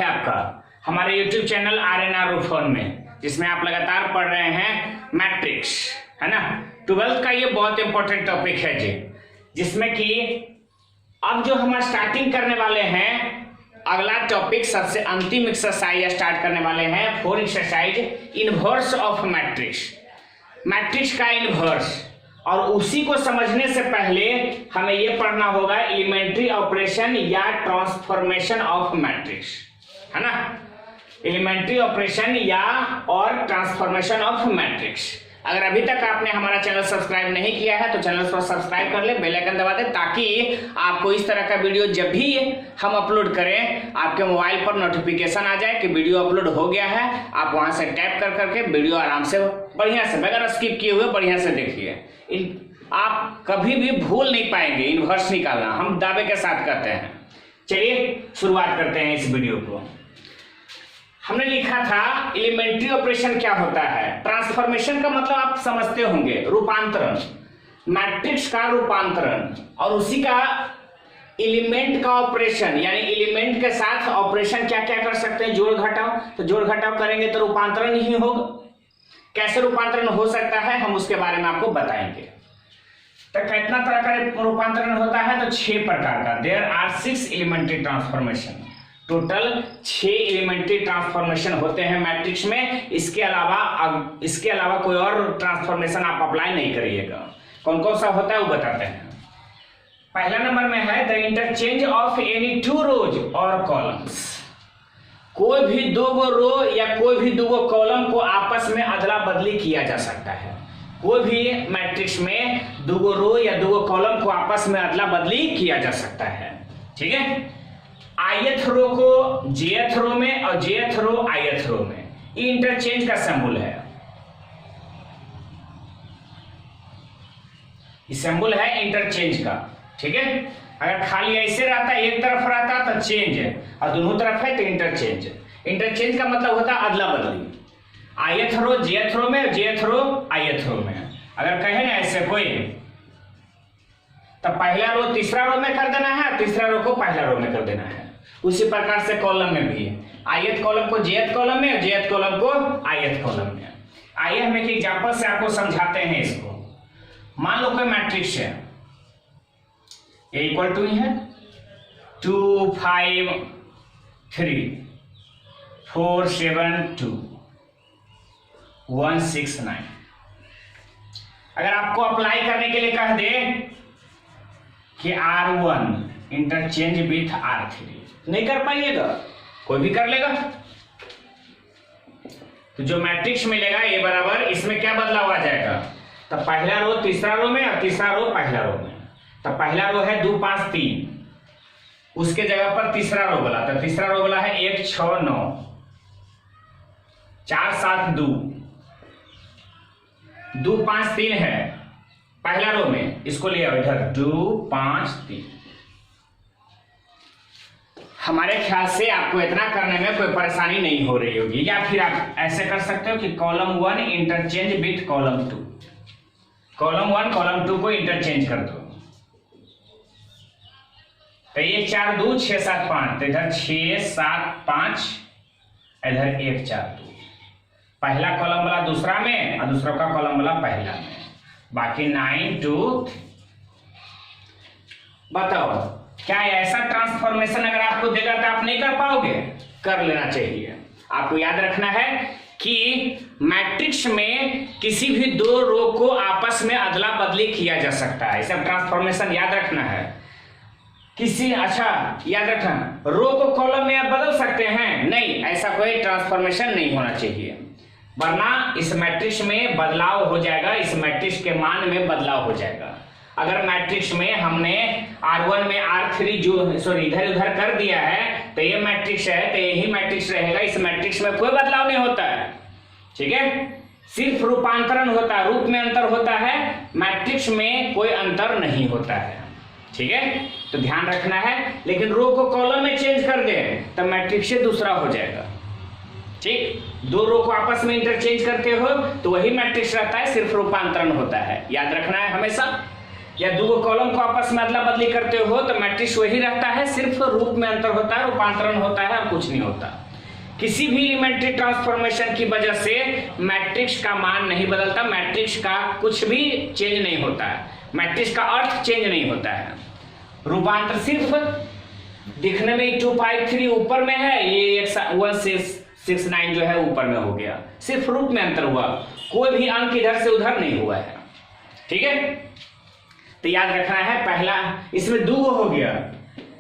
है आपका हमारे YouTube चैनल RNR रूफोन में, जिसमें आप लगातार पढ़ रहे हैं मैट्रिक्स, है ना। 12th का ये बहुत इंपॉर्टेंट टॉपिक है जी, जिसमें कि अब जो हम स्टार्टिंग करने वाले हैं, अगला टॉपिक सबसे अंतिम एक्सरसाइज स्टार्ट करने वाले हैं 4 exercise inverse of matrix, matrix का इनवर्स। और उसी को समझने से पहले हमें यह पढ़ना होगा एलिमेंट्री ऑपरेशन या ट्रांसफॉर्मेशन ऑफ मैट्रिक्स, है ना। एलिमेंट्री ऑपरेशन या और ट्रांसफॉर्मेशन ऑफ मैट्रिक्स। अगर अभी तक आपने हमारा चैनल सब्सक्राइब नहीं किया है तो चैनल को सब्सक्राइब कर ले, बेल आइकन दबा दे, ताकि आपको इस तरह का वीडियो जब भी हम अपलोड करें आपके मोबाइल पर नोटिफिकेशन आ जाए कि वीडियो अपलोड हो गया है। आप वहां से टैप कर करके वीडियो आराम से बढ़िया से बगैर स्किप किए हुए बढ़िया से देखिए। आप कभी भी भूल नहीं पाएंगे इनवर्स निकालना, हम दावे के साथ करते हैं। चलिए शुरुआत करते हैं इस वीडियो को। हमने लिखा था एलिमेंट्री ऑपरेशन क्या होता है। ट्रांसफॉर्मेशन का मतलब आप समझते होंगे, रूपांतरण, मैट्रिक्स का रूपांतरण, और उसी का एलिमेंट का ऑपरेशन, यानी एलिमेंट के साथ ऑपरेशन क्या क्या कर सकते हैं, जोड़ घटाव। तो जोड़ घटाव करेंगे तो रूपांतरण ही होगा। कैसे रूपांतरण हो सकता है हम उसके बारे में आपको बताएंगे। तो कितना तरह का रूपांतरण होता है, तो 6 प्रकार का। There are 6 elementary transformation. Total 6 elementary transformation होते हैं मैट्रिक्स में। इसके अलावा कोई और ट्रांसफॉर्मेशन आप अप्लाई नहीं करिएगा। कौन कौन सा होता है वो बताते हैं। पहला नंबर में है द इंटरचेंज ऑफ एनी 2 रोज और कॉलम्स। कोई भी 2 रो या कोई भी 2 कॉलम को आपस में अदला बदली किया जा सकता है। कोई भी मैट्रिक्स में 2 रो या 2 कॉलम को आपस में अदला बदली किया जा सकता है, ठीक है। ith रो को jth रो में और jth रो ith रो में, ये इंटरचेंज का सिंबल है। ये सिंबल है इंटरचेंज का, ठीक है। अगर खाली ऐसे रहता, एक तरफ रहता तो चेंज है, और दोनों तरफ है तो इंटरचेंज। इंटरचेंज का मतलब होता है अदला बदली। ith रो jth रो में, jth रो ith रो में। अगर कहे ना ऐसे कोई, तो पहला रो तीसरा रो में कर देना है, तीसरा रो को पहला रो में कर देना है। उसी प्रकार से कॉलम में भी ith कॉलम को jth कॉलम में, jth कॉलम को ith कॉलम में। आइए हम एक एग्जांपल से आपको समझाते हैं इसको। मान लो कोई मैट्रिक्स है, ये इक्वल टू ही है 2 5 3 4 7 2 1 6 9। अगर आपको अप्लाई करने के लिए कह दे कि R1 इंटरचेंज विथ R3, नहीं कर पाइएगा, कोई भी कर लेगा। तो जो मैट्रिक्स मिलेगा ये बराबर, इसमें क्या बदलाव आ जाएगा, तो पहला रो तीसरा रो में और तीसरा रो पहला रो में। तो पहला रो है 2 5 3, उसके जगह पर तीसरा रो बोला, तो तीसरा रो बोला है 1 6 9 4 7 2 2 5 3 है पहला रो में, इसको ले आओ इधर 2 5 3। हमारे ख्याल से आपको इतना करने में कोई परेशानी नहीं हो रही होगी। या फिर आप ऐसे कर सकते हो कि column 1 interchange with column 2, column 1 column 2 को इंटरचेंज कर दो। तो ये 4 2 6 7 5, तो इधर 6 7 5, इधर 1 4 2। पहला कॉलम वाला दूसरा में और दूसरा का कॉलम वाला पहला में, बाकी 9 2 3। बताओ क्या ऐसा ट्रांसफॉर्मेशन अगर आपको देगा तो आप नहीं कर पाओगे? कर लेना चाहिए। आपको याद रखना है कि मैट्रिक्स में किसी भी 2 रो को आपस में अदला बदली किया जा सकता है। सब ट्रांसफॉर्मेशन याद रखना है। याद रखना, रो को कॉलम में आप बदल सकते हैं? नहीं, ऐसा कोई ट्रांसफॉर्मेशन नहीं होना चाहिए, वरना इस मैट्रिक्स में बदलाव हो जाएगा, इस मैट्रिक्स के मान में बदलाव हो जाएगा। अगर मैट्रिक्स में हमने R1 में R3 इधर उधर कर दिया है, तो ये मैट्रिक्स है तो यही मैट्रिक्स रहेगा। इस मैट्रिक्स में कोई बदलाव नहीं होता है, ठीक है। सिर्फ रूपांतरण होता है, रूप में अंतर होता है, मैट्रिक्स में कोई अंतर नहीं होता है, ठीक है। तो ध्यान रखना है। लेकिन रो को कॉलम में चेंज कर दे तो मैट्रिक्स से दूसरा हो जाएगा, ठीक। 2 रो को आपस में इंटरचेंज करते हो तो वही मैट्रिक्स रहता है, सिर्फ रूपांतरण होता है, याद रखना है हमेशा। या दो कॉलम को आपस में अदला बदली करते हो तो मैट्रिक्स वही रहता है, सिर्फ रूप में अंतर होता है, रूपांतरण होता है और कुछ नहीं होता। किसी भी एलिमेंट्री ट्रांसफॉर्मेशन की वजह से मैट्रिक्स का मान नहीं बदलता, मैट्रिक्स का कुछ भी चेंज नहीं होता है, मैट्रिक्स का अर्थ चेंज नहीं होता है। रूपांतर सिर्फ दिखने में 253 ऊपर में है, ये 1669 जो है ऊपर में हो गया, सिर्फ रूप में अंतर हुआ, कोई भी अंक इधर से उधर नहीं हुआ है। ठीक है, तो याद रखना है पहला इसमें दो हो गया,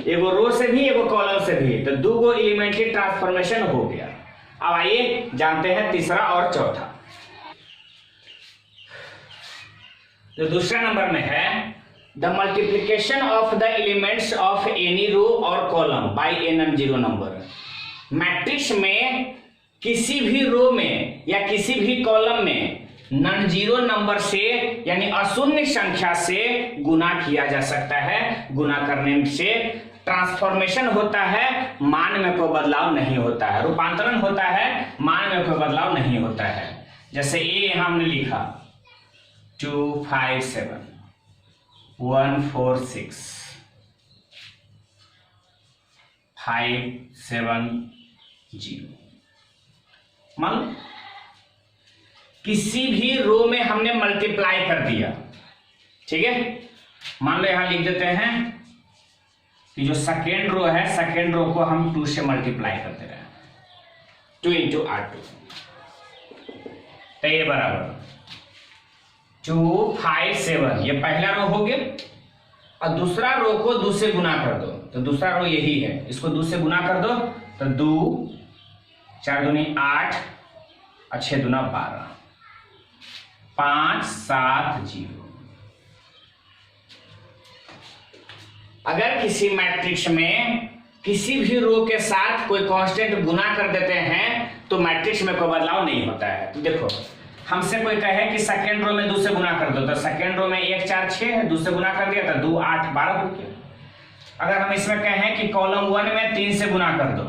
एगो रो से भी एगो कॉलम से भी, तो दो गो एलिमेंट्री ट्रांसफॉर्मेशन हो गया। अब आइए जानते हैं तीसरा और चौथा। तो दूसरा नंबर में है the multiplication of the elements of any row और column by a non zero number. Matrix में किसी भी रो में या किसी भी कॉलम में नॉन जीरो नंबर से यानी अशून्य संख्या से गुना किया जा सकता है। गुना करने से ट्रांसफॉर्मेशन होता है, मान में कोई बदलाव नहीं होता है, रूपांतरण होता है, मान में कोई बदलाव नहीं होता है। जैसे ये हमने लिखा 257 146 570। मान किसी भी रो में हमने मल्टीप्लाई कर दिया, ठीक है। मान लो यहां लिख देते हैं कि जो सेकेंड रो है, सेकेंड रो को हम 2 से मल्टीप्लाई करते रहे, 2 × R2, तो ये बराबर 257, ये पहला रो हो गया। और दूसरा रो को 2 से गुना कर दो, तो दूसरा रो यही है, इसको 2 से गुना कर दो, तो 2 4 दूनी 8 और 6 दूना 12 570। अगर किसी मैट्रिक्स में किसी भी रो के साथ कोई कांस्टेंट गुना कर देते हैं तो मैट्रिक्स में कोई बदलाव नहीं होता है। तो देखो हमसे कोई कहे कि सेकेंड रो में 2 से गुना कर दो, तो सेकेंड रो में 1 4 6 है, 2 से गुना कर दिया तो 2 8 12 हो गया। अगर हम इसमें कहें कि कॉलम 1 में 3 से गुना कर दो,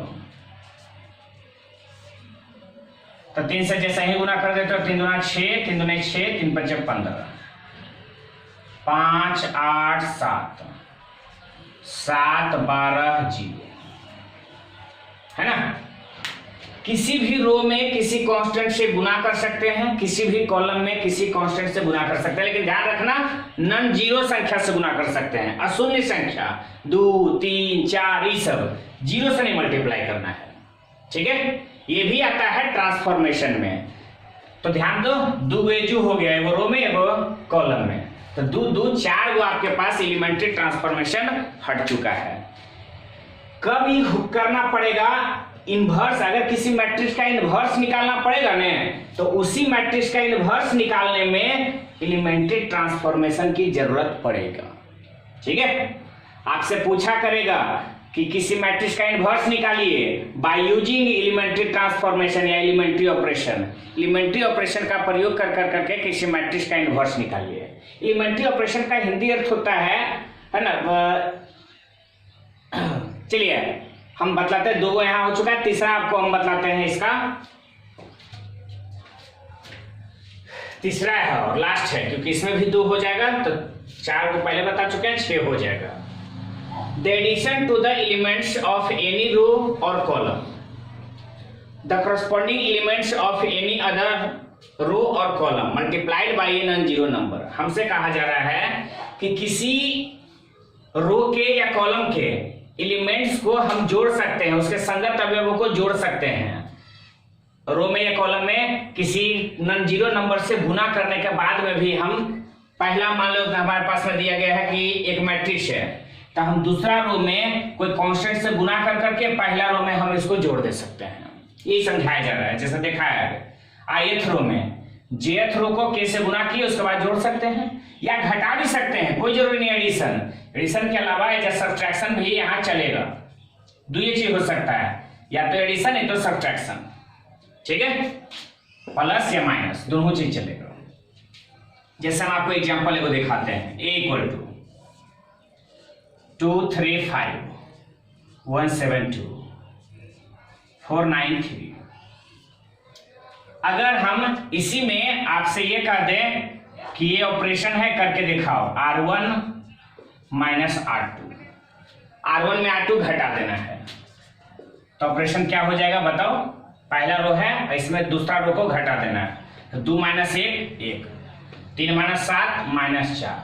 तो 3 से जैसे ही गुना कर देते हो 3 दूना 6 3 दूना 6 3 5 15 5 8 7 7 12 0, है ना। किसी भी रो में किसी कांस्टेंट से गुना कर सकते हैं, किसी भी कॉलम में किसी कांस्टेंट से गुना कर सकते हैं, लेकिन ध्यान रखना नॉन जीरो संख्या से गुना कर सकते हैं। अशून्य संख्या 2 3 4 ये सब जीरो से नहीं मल्टीप्लाई करना है, ठीक है। ये भी आता है ट्रांसफॉर्मेशन में। तो ध्यान दो, 2 एजू हो गया, एगो रो में एगो कॉलम में, तो 2 2 4 गो आपके पास एलिमेंट्री ट्रांसफॉर्मेशन हट चुका है। कब ये करना पड़ेगा इनवर्स, अगर किसी मैट्रिक्स का इनवर्स निकालना पड़ेगा ना, तो उसी मैट्रिक्स का इनवर्स निकालने में एलिमेंट्री ट्रांसफॉर्मेशन की जरूरत पड़ेगा, ठीक है। आपसे पूछा करेगा कि किसी मैट्रिक्स का इनवर्स निकालिए बाय यूजिंग एलिमेंट्री ट्रांसफॉर्मेशन या एलिमेंट्री ऑपरेशन। एलिमेंट्री ऑपरेशन का प्रयोग कर करके किसी मैट्रिक्स का इनवर्स निकालिए। एलिमेंट्री ऑपरेशन का हिंदी अर्थ होता है ना। चलिए हम बतलाते हैं, 2 यहां हो चुका है, तीसरा आपको हम बतलाते हैं, इसका तीसरा है और लास्ट है, क्योंकि इसमें भी 2 हो जाएगा, तो 4 को पहले बता चुके हैं, 6 हो जाएगा। The addition to the elements of any row or column, the corresponding elements of any other row or column multiplied by a non-zero number। हमसे कहा जा रहा है कि किसी रो के या कॉलम के एलिमेंट्स को हम जोड़ सकते हैं, उसके संगत अवयवों को जोड़ सकते हैं। रो में या कॉलम में किसी नॉन जीरो नंबर से गुना करने के बाद में भी हम, पहला मान लो हमारे पास में दिया गया है कि एक मैट्रिक्स है, तो हम दूसरा रो में कोई कांस्टेंट से गुना कर करके पहला रो में हम इसको जोड़ दे सकते हैं। ये समझाया जा रहा है, जैसे देखा है ith रो में jth रो को k से गुना किए उसके बाद जोड़ सकते हैं या घटा भी सकते हैं, कोई जरूरी नहीं। एडिशन के अलावा या सब्ट्रैक्शन भी यहाँ चलेगा, 2 चीज हो सकता है, या तो एडिशन या तो सब्ट्रैक्शन, ठीक है, प्लस या माइनस दोनों चीज चलेगा। जैसे हम आपको एग्जांपल एगो दिखाते हैं, a = 235 172 493। अगर हम इसी में आपसे ये कह दें कि ये ऑपरेशन है, करके दिखाओ। R1 माइनस R2, R1 में R2 घटा देना है, तो ऑपरेशन क्या हो जाएगा बताओ। पहला रो है, इसमें दूसरा रो को घटा देना है, तो 2 माइनस 1 1, 3 माइनस 7 माइनस 4,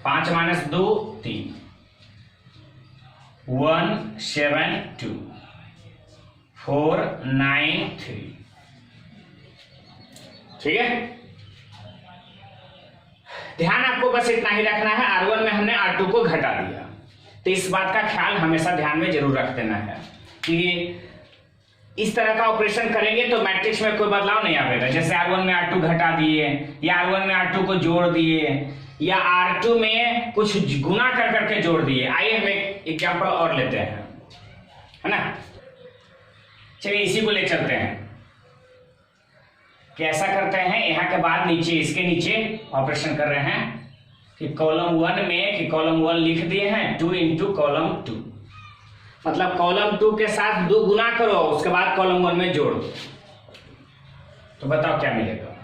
5 माइनस 2 3, 1 7 2, 4 9 3। ठीक है, ध्यान आपको बस इतना ही रखना है। R1 में हमने R2 को घटा दिया, तो इस बात का ख्याल हमेशा ध्यान में जरूर रख देना है कि इस तरह का ऑपरेशन करेंगे तो मैट्रिक्स में कोई बदलाव नहीं आएगा। जैसे R1 में R2 घटा दिए, या R1 में R2 को जोड़ दिए, या R2 में कुछ गुना कर करके जोड़ दिए। आइए हम एक एग्जांपल और लेते हैं, है ना। चलिए इसी को ले चलते हैं। कैसा करते हैं, यहाँ के बाद नीचे, इसके नीचे ऑपरेशन कर रहे हैं कि कॉलम 1 में, कि कॉलम 1 लिख दिए हैं 2 इंटू कॉलम 2, मतलब कॉलम 2 के साथ 2 गुना करो, उसके बाद कॉलम 1 में जोड़ो, तो बताओ क्या मिलेगा।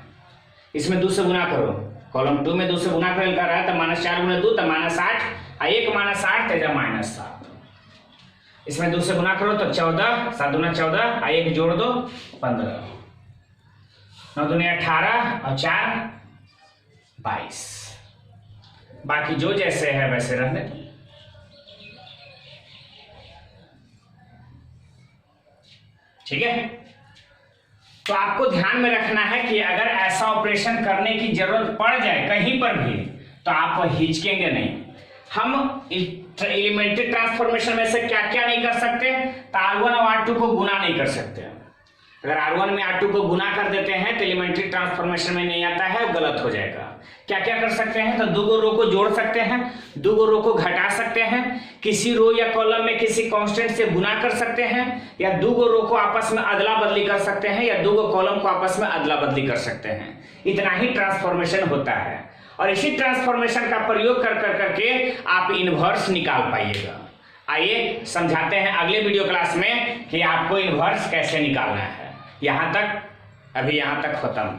इसमें 2 से गुना करो, कॉलम 2 में 2 से गुना कर रहा है, तो -4 गुना 2 तो -8, 1 -8 तेजा -7। इसमें 2 से गुना करो तो 14, 7 दूना 14, 1 जोड़ दो 15, 9 दूनी 18 और 4 22। बाकी जो जैसे है वैसे रहने दो। ठीक है, तो आपको ध्यान में रखना है कि अगर ऐसा ऑपरेशन करने की जरूरत पड़ जाए कहीं पर भी, तो आप हिचकेंगे नहीं। हम एलिमेंट्री ट्रांसफॉर्मेशन में से क्या क्या नहीं कर सकते, तो R1 और R2 को गुना नहीं कर सकते। अगर R1 में R2 को गुना कर देते हैं तो एलिमेंट्री ट्रांसफॉर्मेशन में नहीं आता है, गलत हो जाएगा। क्या क्या कर सकते हैं, तो 2 रो को जोड़ सकते हैं, 2 रो को घटा सकते हैं, किसी रो या कॉलम में किसी कांस्टेंट से गुना कर सकते हैं, या 2 रो को आपस में अदला बदली कर सकते हैं, या 2 कॉलम को आपस में अदला बदली कर सकते हैं। इतना ही ट्रांसफॉर्मेशन होता है, और इसी ट्रांसफॉर्मेशन का प्रयोग कर करके आप इनवर्स निकाल पाइएगा। आइए समझाते हैं अगले वीडियो क्लास में कि आपको इनवर्स कैसे निकालना है। यहाँ तक, अभी यहाँ तक खत्म।